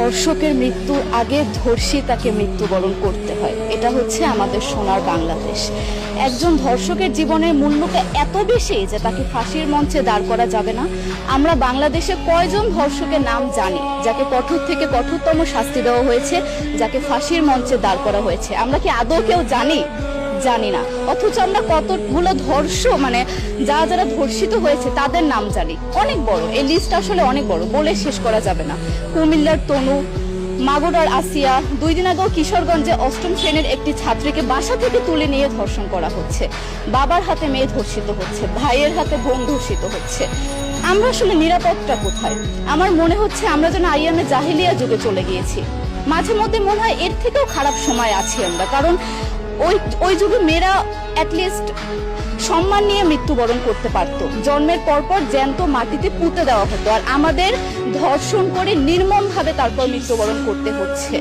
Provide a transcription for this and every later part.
ধর্ষকের মৃত্যুর আগে ধর্ষিতাকে মৃত্যুবরণ করতে হয়। এটা হচ্ছে আমাদের সোনার বাংলাদেশ। একজন ধর্ষকের জীবনের মূল্যটা এত বেশি যে তাকে ফাঁসির মঞ্চে দাঁড় করা যাবে না। আমরা বাংলাদেশে কয়জন ধর্ষকের নাম জানি যাকে কঠোর থেকে কঠোরতম শাস্তি দেওয়া হয়েছে, যাকে ফাঁসির মঞ্চে দাঁড় করা হয়েছে? আমরা কি আদৌ কেউ জানি? জানি না। অথচ আমরা কতগুলো যারা ধর্ষিত হয়েছে তাদের নাম জানি। অনেক বড় এই লিস্ট, আসলে অনেক বড়, বলে শেষ করা যাবে না। কুমিল্লার তনু, মাগুরার আসিয়া, 2 দিন আগেও কিশোরগঞ্জে 8ম শ্রেণীর একটি ছাত্রীকে বাসা থেকে তুলে নিয়ে ধর্ষণ করা হচ্ছে। বাবার হাতে মেয়ে ধর্ষিত হচ্ছে, ভাইয়ের হাতে বোন ধর্ষিত হচ্ছে। আমরা আসলে নিরাপত্তা কোথায়? আমার মনে হচ্ছে আমরা যেন আইয়ামে জাহিলিয়া যুগে চলে গিয়েছি। মাঝে মধ্যে মনে হয় এর থেকেও খারাপ সময় আছি আমরা, কারণ ওই যুগে মেয়েরা অ্যাটলিস্ট সম্মান নিয়ে মৃত্যুবরণ করতে পারত। জন্মের পরপর জ্যান্ত মাটিতে পুঁতে দেওয়া হতো, আর আমাদের ধর্ষণ করে নির্মমভাবে তারপর মৃত্যুবরণ করতে হচ্ছে।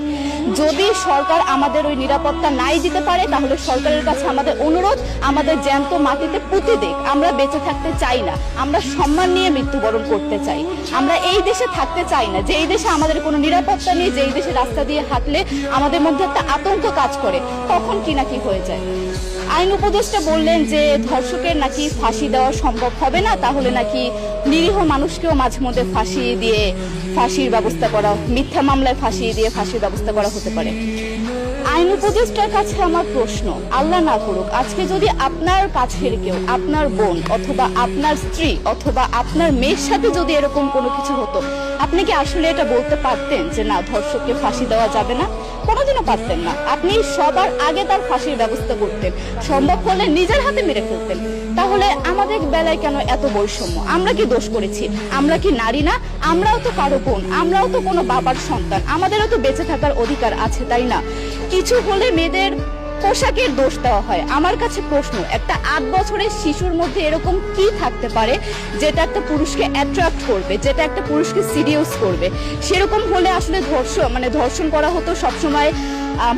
যদি সরকার আমাদের ওই নিরাপত্তা নাই দিতে পারে, তাহলে সরকারের কাছে আমাদের অনুরোধ, আমাদের জ্যান্ত মাটিতে পুঁতে দেখ। আমরা বেঁচে থাকতে চাই না, আমরা সম্মান নিয়ে মৃত্যুবরণ করতে চাই। আমরা এই দেশে থাকতে চাই না যে এই দেশে আমাদের কোনো নিরাপত্তা নেই, যে এই দেশে রাস্তা দিয়ে হাঁটলে আমাদের মধ্যে একটা আতঙ্ক কাজ করে, কখন কি না কি হয়ে যায়। আইন উপদেষ্টা বললেন যে ধর্ষকের নাকি ফাঁসি দেওয়া সম্ভব হবে না, তাহলে নাকি নিরীহ মানুষকেও মাঝে মধ্যে ফাঁসির ব্যবস্থা করা, মিথ্যা মামলায় ফাঁসিয়ে দিয়ে ফাঁসির ব্যবস্থা করা হতে পারে। আইন উপদেষ্টার কাছে আমার প্রশ্ন, আল্লাহ না করুক আজকে যদি আপনার কাছের কেউ, আপনার বোন অথবা আপনার স্ত্রী অথবা আপনার মেয়ের সাথে যদি এরকম কোনো কিছু হতো, আপনি কি আসলে এটা বলতে পারতেন যে না, ধর্ষককে ফাঁসি দেওয়া যাবে না? কোনোদিনও পারতেন না। আপনি সবার আগে তার ফাঁসির ব্যবস্থা করতেন, সম্ভব হলে নিজের হাতে মেরে ফেলতেন। তাহলে আমাদের বেলায় কেন এত বৈষম্য? আমরা কি দোষ করেছি? আমরা কি নারী না? আমরাও তো কারো বোন, আমরাও তো কোনো বাবার সন্তান, আমাদেরও তো বেঁচে থাকার অধিকার আছে, তাই না? কিছু হলে মেয়েদের পোশাকের দোষ দেওয়া হয়। আমার কাছে প্রশ্ন, একটা 8 বছরের শিশুর মধ্যে এরকম কি থাকতে পারে যেটা একটা পুরুষকে অ্যাট্রাক্ট করবে, যেটা একটা পুরুষকে সিরিয়াস করবে? সেরকম হলে আসলে ধর্ষণ করা হতো সবসময়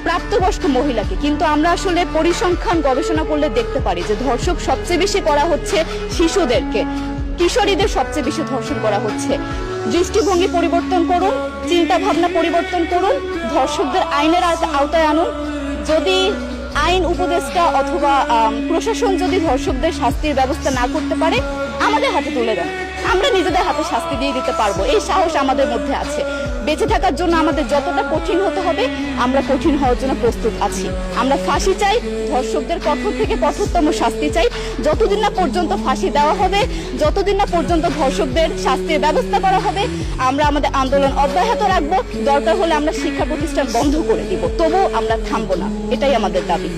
প্রাপ্তবয়স্ক মহিলাকে। কিন্তু আমরা আসলে পরিসংখ্যান গবেষণা করলে দেখতে পারি যে ধর্ষক সবচেয়ে বেশি করা হচ্ছে শিশুদেরকে, কিশোরীদের সবচেয়ে বেশি ধর্ষণ করা হচ্ছে। দৃষ্টিভঙ্গি পরিবর্তন করুন, চিন্তা ভাবনা পরিবর্তন করুন, ধর্ষকদের আইনের আওতায় আনুন। যদি আইন উপদেষ্টা অথবা প্রশাসন যদি ধর্ষকদের শাস্তির ব্যবস্থা না করতে পারে, আমাদের হাতে তুলে দেন, আমরা নিজেদের হাতে শাস্তি দিয়ে দিতে পারবো। এই সাহস আমাদের মধ্যে আছে। বেঁচে থাকার জন্য আমাদের যতটা কঠিন হতে হবে, আমরা কঠিন হওয়ার জন্য প্রস্তুত আছি। আমরা ফাঁসি চাই, ধর্ষকদের কঠোর থেকে কঠোরতম শাস্তি চাই। যতদিন না পর্যন্ত ফাঁসি দেওয়া হবে, যতদিন না পর্যন্ত ধর্ষকদের শাস্তির ব্যবস্থা করা হবে, আমরা আমাদের আন্দোলন অব্যাহত রাখবো। দরকার হলে আমরা শিক্ষা প্রতিষ্ঠান বন্ধ করে দিব, তবুও আমরা থামবো না। এটাই আমাদের দাবি।